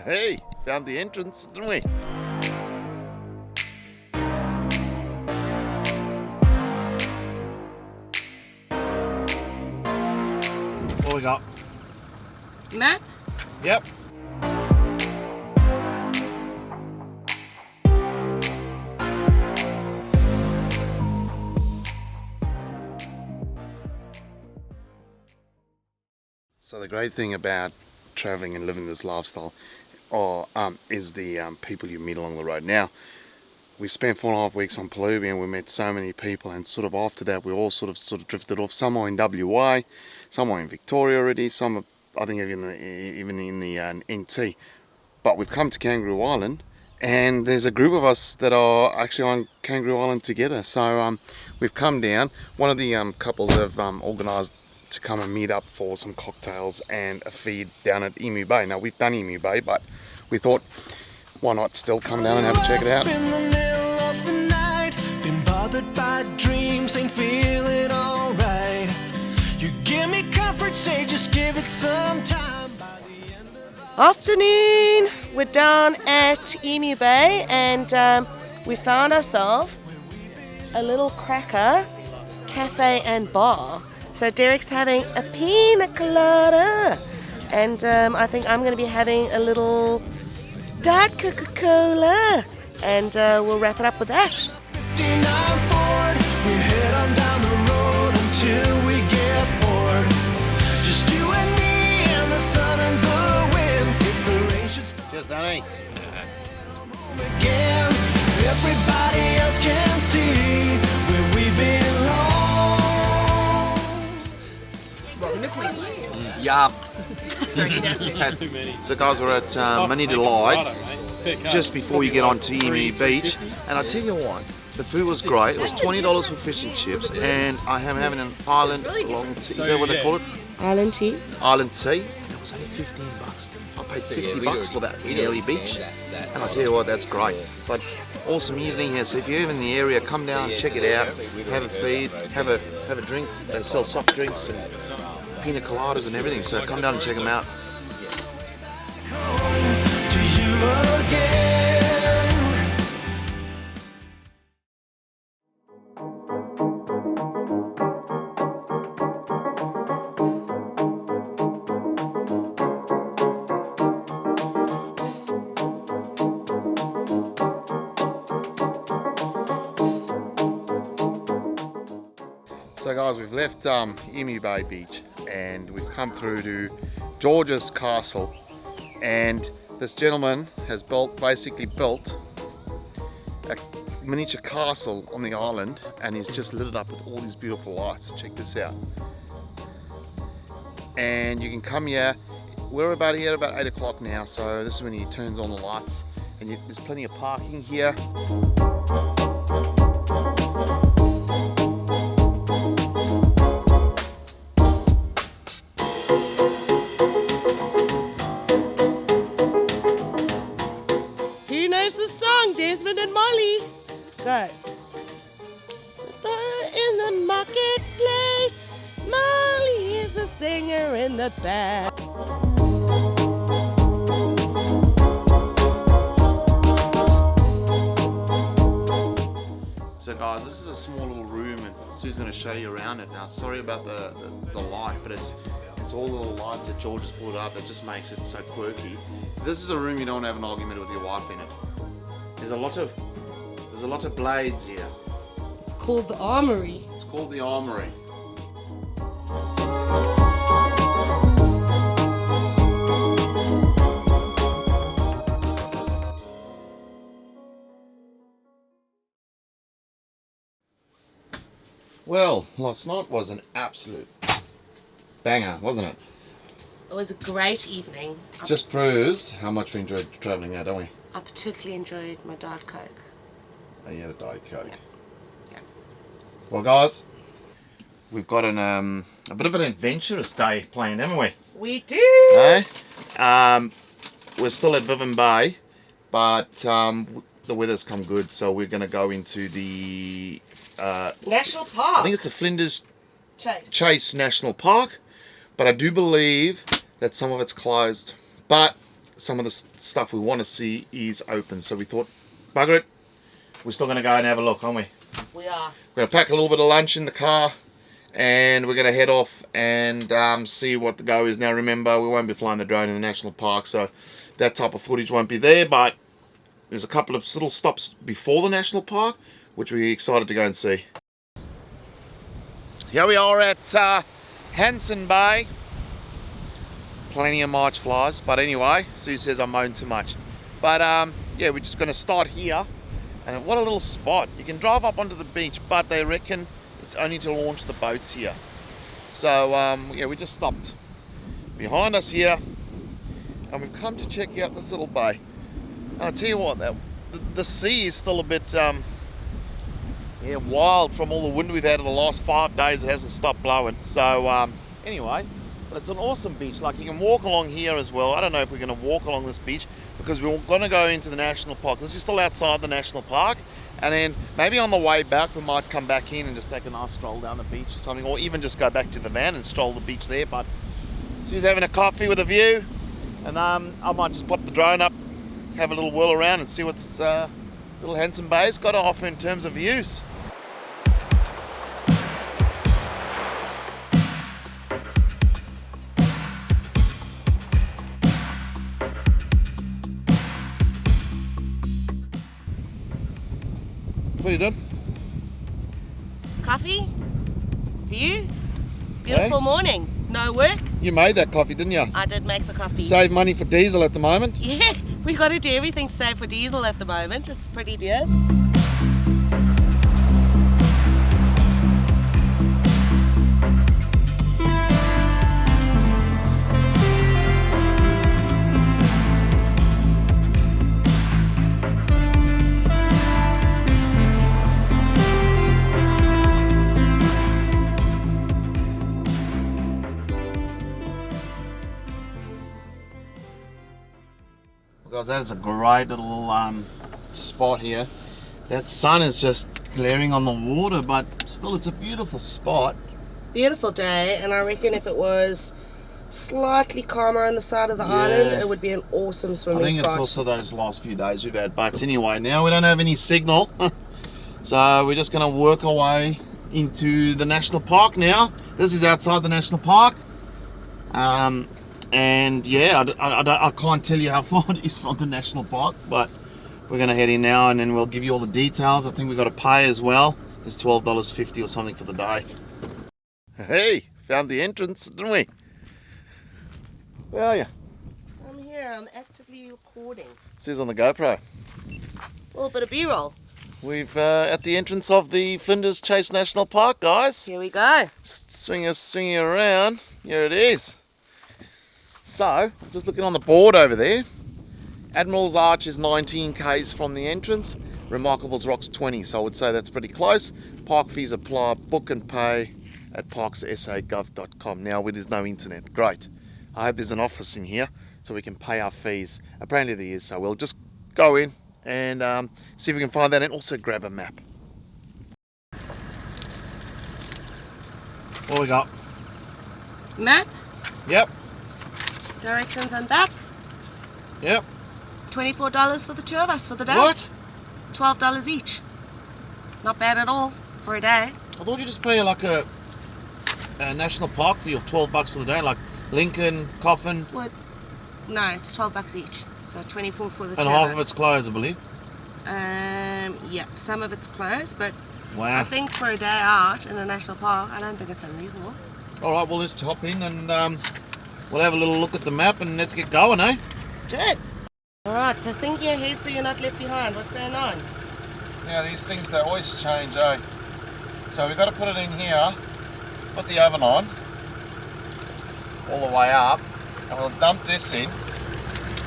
Hey, found the entrance, didn't we? What we got? Map? Yep. So the great thing about traveling and living this lifestyle is the people you meet along the road. Now, we spent 4.5 weeks on Palubi and we met so many people, and sort of after that we all sort of drifted off. Some are in WA, some are in Victoria already, some are, I think even in the NT. But we've come to Kangaroo Island and there's a group of us that are actually on Kangaroo Island together. So we've come down. One of the couples have organised to come and meet up for some cocktails and a feed down at Emu Bay. Now we've done Emu Bay, but we thought why not still come down and have a check it out. In the middle of the night, been bothered by dreams, ain't feeling alright. You give me comfort, say just give it some time. By the end of Afternoon. We're down at Emu Bay and we found ourselves a little cracker cafe and bar. So Derek's having a pina colada and I think I'm going to be having a little Diet Coca-Cola and we'll wrap it up with that. 59 Ford, we head on down the road until we get bored. Just you and me and the sun and the wind. If the rain should stop Cheers, Danny. again, everybody else can see where we belong. Yeah. So guys, we're at Mini Delight just before you get onto Emu Beach, and I tell you what, the food was great. It was $20 for fish and chips, and I am having an island long tea. Is that what they call it? Island tea. Island tea. And it was only $15. I paid $50 for that in Early Beach, and I tell you what, that's great. But awesome evening here. So if you're in the area, come down, check it out, have a feed, have a drink. They sell soft drinks and pina coladas and everything. So come down and check them out. To you again. So guys, we've left Emu Bay Beach and we've come through to George's Castle, and this gentleman has basically built a miniature castle on the island, and he's just lit it up with all these beautiful lights. Check this out. And you can come here. We're about here about 8 o'clock now, so this is when he turns on the lights, and there's plenty of parking here. Who knows the song? Desmond and Molly. Go. In the marketplace, Molly is the singer in the band. So guys, this is a small little room and Sue's going to show you around it. Now sorry about the light, but it's all little lights that George has put up that just makes it so quirky. This is a room you don't have an argument with your wife in it. There's a lot of blades here. It's called the Armory. It's called the Armory. Well, last night was an absolute banger, wasn't it? It was a great evening. Just proves how much we enjoyed travelling now, don't we? I particularly enjoyed my Diet Coke. Oh, you had a Diet Coke. Yeah. Well guys, we've got a bit of an adventurous day planned, haven't we? We do! Eh? We're still at Vivian Bay, but the weather's come good, so we're going to go into the National Park. I think it's the Flinders Chase. Chase National Park, but I do believe that some of it's closed. But some of the stuff we want to see is open. So we thought, bugger it, we're still going to go and have a look, aren't we? We are. We're going to pack a little bit of lunch in the car, and we're going to head off and see what the go is. Now remember, we won't be flying the drone in the national park, so that type of footage won't be there, but there's a couple of little stops before the national park, which we're excited to go and see. Here we are at Hanson Bay. Plenty of March flies, but anyway, Sue says I'm moaning too much. But yeah, we're just going to start here. And what a little spot. You can drive up onto the beach, but they reckon it's only to launch the boats here. So yeah, we just stopped behind us here, and we've come to check out this little bay. And I'll tell you what, the sea is still a bit yeah, wild from all the wind we've had in the last 5 days. It hasn't stopped blowing. So anyway, but it's an awesome beach. Like, you can walk along here as well. I don't know if we're going to walk along this beach because we're going to go into the national park. This is still outside the national park, and then maybe on the way back we might come back in and just take a nice stroll down the beach or something, or even just go back to the van and stroll the beach there. But she's having a coffee with a view, and I might just pop the drone up, have a little whirl around and see what's little Hanson Bay's got to offer in terms of views. What are you doing? Coffee? View? Beautiful Hey? morning. No work? You made that coffee, didn't you? I did make the coffee. Save money for diesel at the moment. Yeah, we got to do everything save for diesel at the moment. It's pretty dear. Guys, that is a great little spot here. That sun is just glaring on the water, but still it's a beautiful spot. Beautiful day, and I reckon if it was slightly calmer on the side of the island, it would be an awesome swimming I think spot. it's also those last few days we've had. But anyway, now we don't have any signal. So we're just going to work our way into the national park now. This is outside the national park. And yeah, I can't tell you how far it is from the national park, but we're going to head in now and then we'll give you all the details. I think we've got to pay as well. It's $12.50 or something for the day. Hey, found the entrance, didn't we? Where are you? I'm here, I'm actively recording. It says on the GoPro. A little bit of B-roll. We've at the entrance of the Flinders Chase National Park, guys. Here we go. Just swinging around. Here it is. So, just looking on the board over there, Admiral's Arch is 19 k's from the entrance, Remarkables Rock's 20, so I would say that's pretty close. Park fees apply, book and pay at parkssagov.com. Now, there's no internet, great. I hope there's an office in here so we can pay our fees. Apparently there is, so we'll just go in and see if we can find that and also grab a map. What we got? Map, Yep, directions and back. yep. $24 for the two of us for the day. What? $12 each. Not bad at all for a day. I thought you just pay like a national park for your $12 for the day, like Lincoln, Coffin, Would no, it's $12 each. So 24 for the two and of half us. of it's closed, I believe. Yep, some of it's closed, but I Wow. think for a day out in a national park, I don't think it's unreasonable. All right, well, let's hop in and we'll have a little look at the map and let's get going, eh? Let's do it. Alright, so thinking ahead so you're not left behind. What's going on? Now, these things, they always change, eh? So we've got to put it in here, put the oven on, all the way up, and we'll dump this in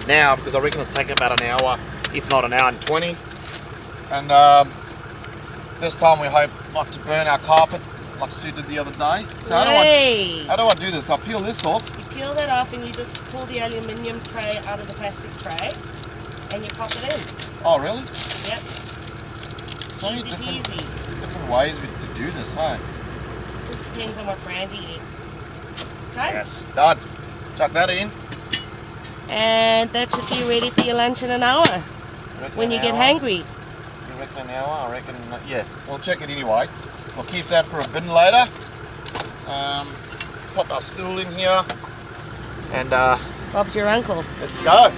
now because I reckon it's taking about an hour, if not an hour and 20. And this time we hope not to burn our carpet like Sue did the other day. So how do I do this? I peel this off. You peel that off and you just pull the aluminium tray out of the plastic tray and you pop it in. Oh, really? Yep. So many Easy different peasy. ways to do this, hey? Just depends on what brand you eat. Okay? Yes, done. Chuck that in. And that should be ready for your lunch in an hour when you get hungry. You reckon an hour? I reckon, yeah. We'll check it anyway. We'll keep that for a bin later. Pop our stool in here. And Bob's your uncle. let's go.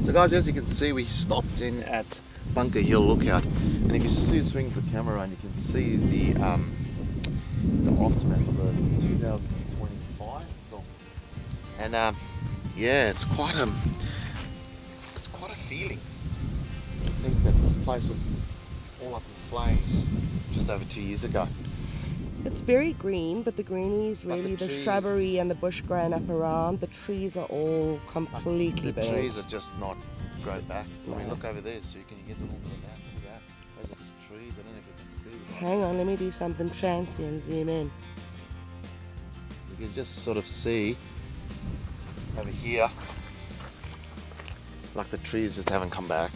So guys, as you can see, we stopped in at Bunker Hill Lookout, and if you swing the camera around, you can see the aftermath of the 2025 storm. And yeah, it's quite a feeling. I think that this place was all up in flames just over 2 years ago. It's very green, but the greenery is really the trees- shrubbery and the bush grown up around. The trees are all completely The burnt. trees are just not grown back. I mean, No. look over there, so you can get a little bit of that. Look at that. Those are just trees. I don't know if you can see them. Hang on, let me do something fancy and zoom in. You can just sort of see over here, like the trees just haven't come back.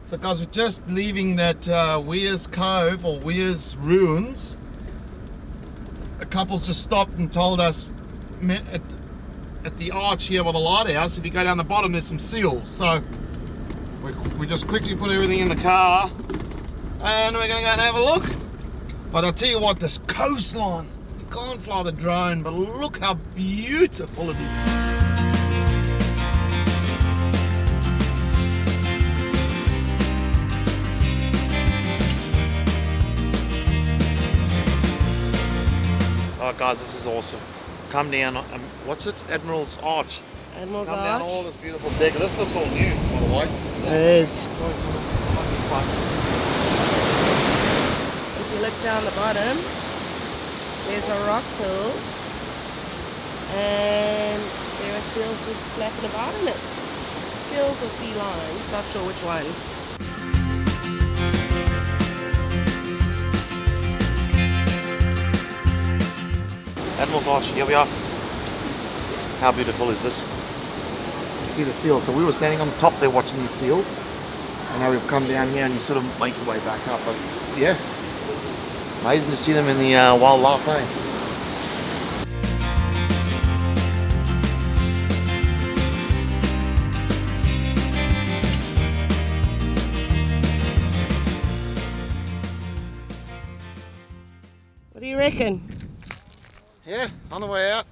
So guys, we're just leaving that Weir's Cove or Weir's Ruins. A couple's just stopped and told us at the arch here by the lighthouse, if you go down the bottom, there's some seals. So we just quickly put everything in the car and we're gonna go and have a look. But I'll tell you what, this coastline, you can't fly the drone, but look how beautiful it is. Oh guys, this is awesome. Come down, what's it? Admiral's Arch. Admiral's Come down Arch. all this beautiful deck. This looks all new, by the way. It is. If you look down the bottom, there's a rock pool, and there are seals just flapping about in it. Seals or sea lions, not sure which one. Admiral's Arch, here we are. How beautiful is this? See the seals. So we were standing on the top there watching these seals, and now we've come down here and you sort of make your way back up. But yeah, amazing to see them in the wildlife, eh? What do you reckon? Yeah, on the way out.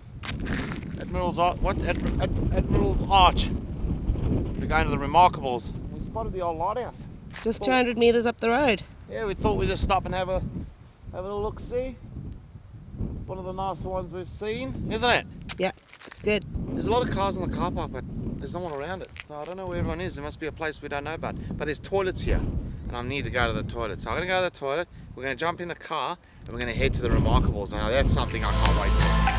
Admiral's Arch. What? Admiral's Arch. We're going to the Remarkables. We spotted the old lighthouse. Just 200 meters up the road. Yeah, we thought we'd just stop and have a little look-see. One of the nicer ones we've seen, isn't it? Yeah, it's good. There's a lot of cars in the car park, but there's no one around it. So I don't know where everyone is. There must be a place we don't know about. But there's toilets here, and I need to go to the toilet. So I'm going to go to the toilet. We're going to jump in the car, and we're going to head to the Remarkables. Now that's something I can't wait for.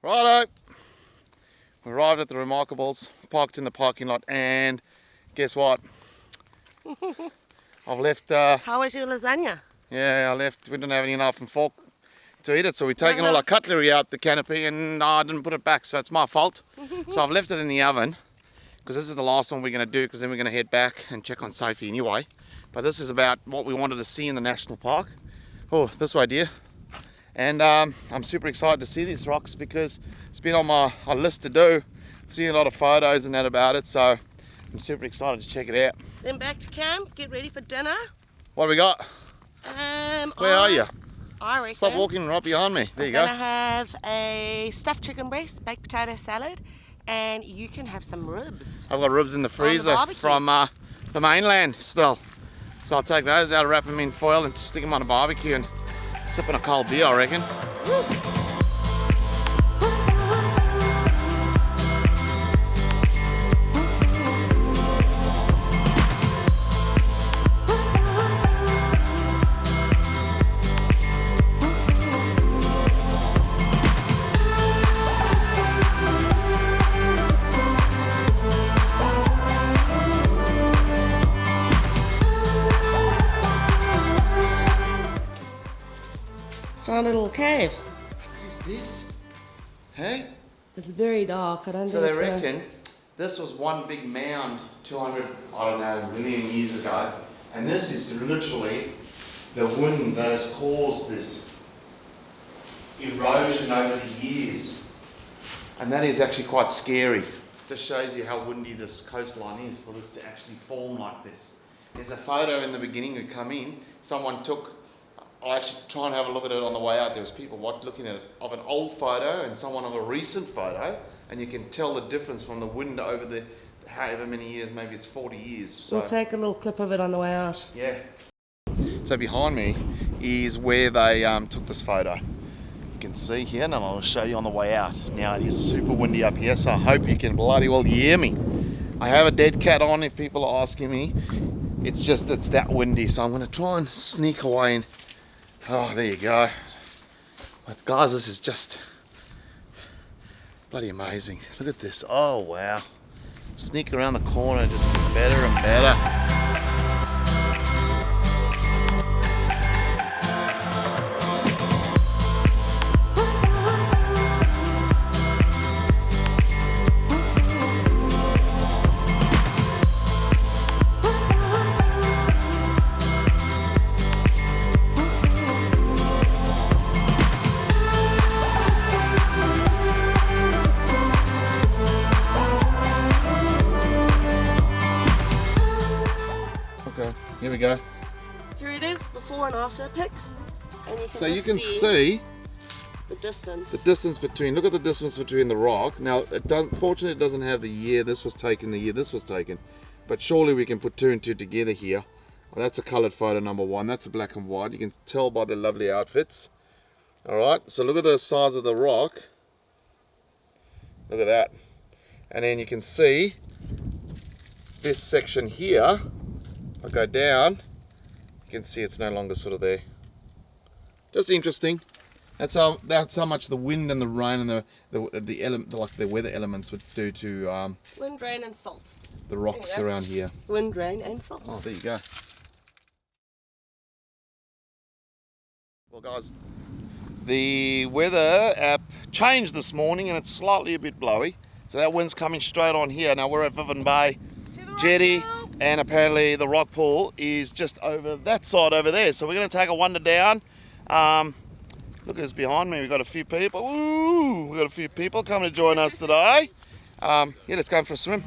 Righto, we arrived at the Remarkables, parked in the parking lot, and guess what? I've left, How was your lasagna? yeah, I left, we didn't have any knife and fork to eat it, so we've taken all our cutlery out the canopy and I didn't put it back, so it's my fault. So I've left it in the oven, because this is the last one we're going to do, because then we're going to head back and check on Sophie anyway. But this is about what we wanted to see in the national park. Oh, this way, dear. And I'm super excited to see these rocks because it's been on my list to do. I've seen a lot of photos and that about it, so I'm super excited to check it out. Then back to camp, get ready for dinner. What do we got? Where are you? I reckon. Stop walking right behind me. There you I'm go. gonna have a stuffed chicken breast, baked potato salad, and you can have some ribs. I've got ribs in the freezer barbecue. from the mainland still. So I'll take those out, wrap them in foil and stick them on a barbecue and sip on a cold beer, I reckon. Woo. Our little cave. What is this? Hey? It's very dark. I don't So think they it's gonna- reckon this was one big mound 200, I don't know, million years ago. And this is literally the wind that has caused this erosion over the years. And that is actually quite scary. Just shows you how windy this coastline is for this to actually form like this. There's a photo in the beginning we come in, someone took, I'll actually try and have a look at it on the way out. There was people looking at it of an old photo and someone of a recent photo, and you can tell the difference from the wind over the however many years, maybe it's 40 years. So We'll take a little clip of it on the way out. yeah. So behind me is where they took this photo. You can see here, and I'll show you on the way out. Now it is super windy up here, so I hope you can bloody well hear me. I have a dead cat on if people are asking me. It's just it's that windy, so I'm going to try and sneak away and oh, there you go. But guys, this is just bloody amazing. Look at this. Oh, wow. Sneak around the corner just gets better and better. Okay, here we go. Here it is, before and after pics. And you can So just you can see the distance. the distance between, look at the distance between the rock. Now, fortunately it doesn't have the year this was taken, the year this was taken. But surely we can put two and two together here. Well, that's a coloured photo number one. That's a black and white. You can tell by the lovely outfits. Alright, so look at the size of the rock. Look at that. And then you can see this section here. If I go down, you can see it's no longer sort of there. Just interesting. That's how much the wind and the rain and the weather elements would do to Wind, rain and salt. the rocks There you go. around here. Wind, rain and salt. Oh, there you go. Well, guys, the weather app changed this morning and it's slightly a bit blowy. So that wind's coming straight on here. Now we're at Vivian Bay Jetty, and apparently the rock pool is just over that side over there. So we're going to take a wander down. Look who's behind me. We've got a few people. Ooh, we've got a few people coming to join us today. Yeah, let's go for a swim.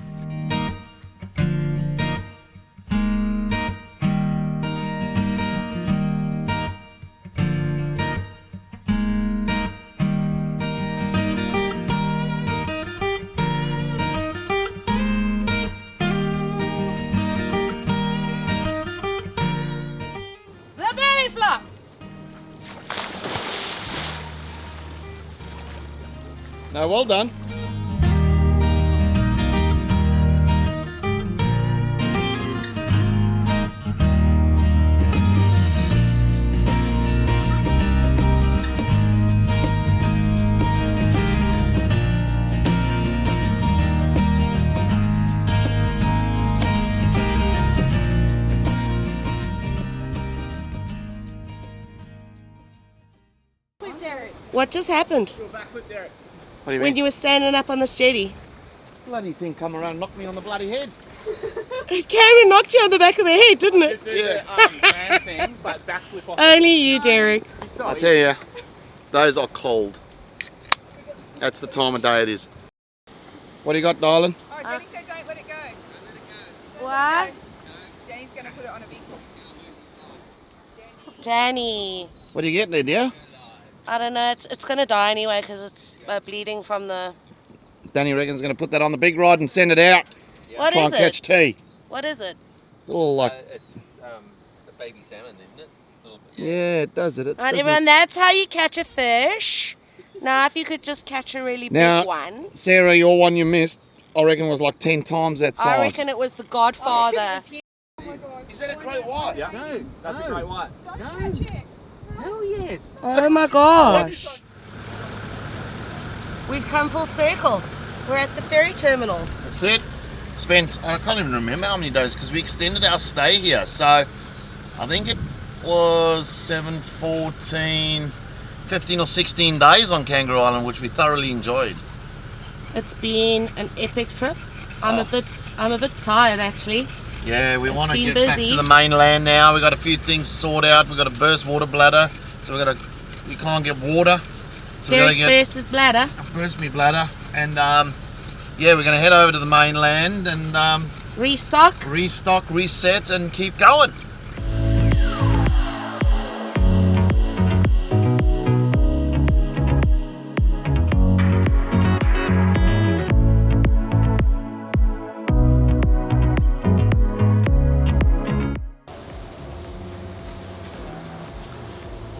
The belly flop! No, well done. What just happened? What do you When mean? you were standing up on this jetty. Bloody thing come around and knocked me on the bloody head. Cameron knocked you on the back of the head, didn't it? Yeah. thing, but backflip off. Only you, Derek. I tell you, those are cold. That's the time of day it is. What do you got, darling? Oh, Jenny said don't let it go. What? Danny's going to put it on a big hook. Danny. What are you getting there, dear? I don't know. It's going to die anyway because it's bleeding from the... Danny reckons going to put that on the big rod and send it out. What Try is and it? catch tea. What is it? Little like... It's the baby salmon, isn't it? A little bit, yeah, it does it. All right, everyone, that's how you catch a fish. Now, if you could just catch a really Now, big one. Sarah, your one you missed, I reckon was like 10 times that size. I reckon it was the Godfather. Oh my god. Is that a great white? Yeah. No, that's a great white. Don't catch it. Hell yes. Oh my gosh. We've come full circle. We're at the ferry terminal. That's it. Spent, I can't even remember how many days because we extended our stay here. So I think it was 7, 14, 15 or 16 days on Kangaroo Island, which we thoroughly enjoyed. It's been an epic trip. I'm a bit tired actually. Yeah, we want to been get back busy. to the mainland now. We got a few things sorted out. We got a burst water bladder, so we can't get water. So we Derek's got to burst his bladder. burst me bladder, and yeah, we're gonna head over to the mainland and Restock. restock, reset, and keep going.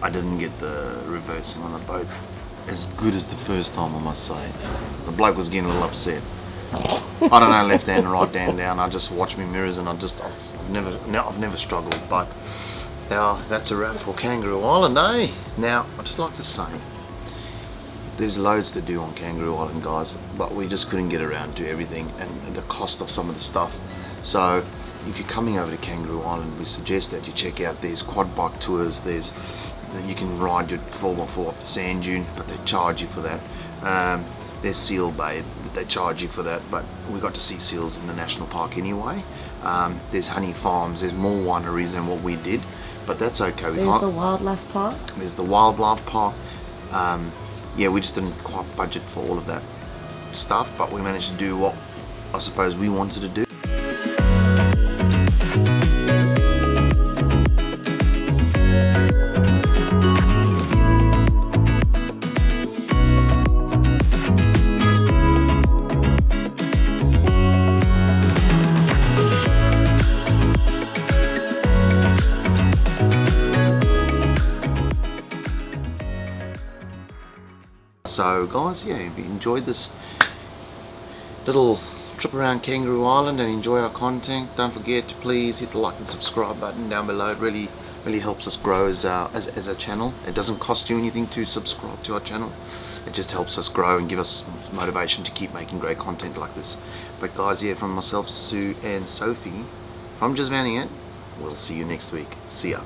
I didn't get the reversing on the boat as good as the first time, I must say. The bloke was getting a little upset. I don't know left hand and right hand down. I just watch my mirrors and I've never struggled. But that's a wrap for Kangaroo Island, eh? Now I'd just like to say there's loads to do on Kangaroo Island, guys, but we just couldn't get around to everything and the cost of some of the stuff. So if you're coming over to Kangaroo Island, we suggest that you check out these quad bike tours. You can ride your 4x4 up the sand dune, but they charge you for that. There's Seal Bay, but they charge you for that, but we got to see seals in the national park anyway. There's honey farms, there's more wineries than what we did, but that's okay. There's the wildlife park. There's the wildlife park. Yeah, we just didn't quite budget for all of that stuff, but we managed to do what I suppose we wanted to do. So guys, yeah, if you enjoyed this little trip around Kangaroo Island and enjoy our content, don't forget to please hit the like and subscribe button down below. It really helps us grow as a channel. It doesn't cost you anything to subscribe to our channel. It just helps us grow and give us motivation to keep making great content like this. But guys, yeah, from myself, Sue and Sophie, from Just Vanning It, we'll see you next week. See ya.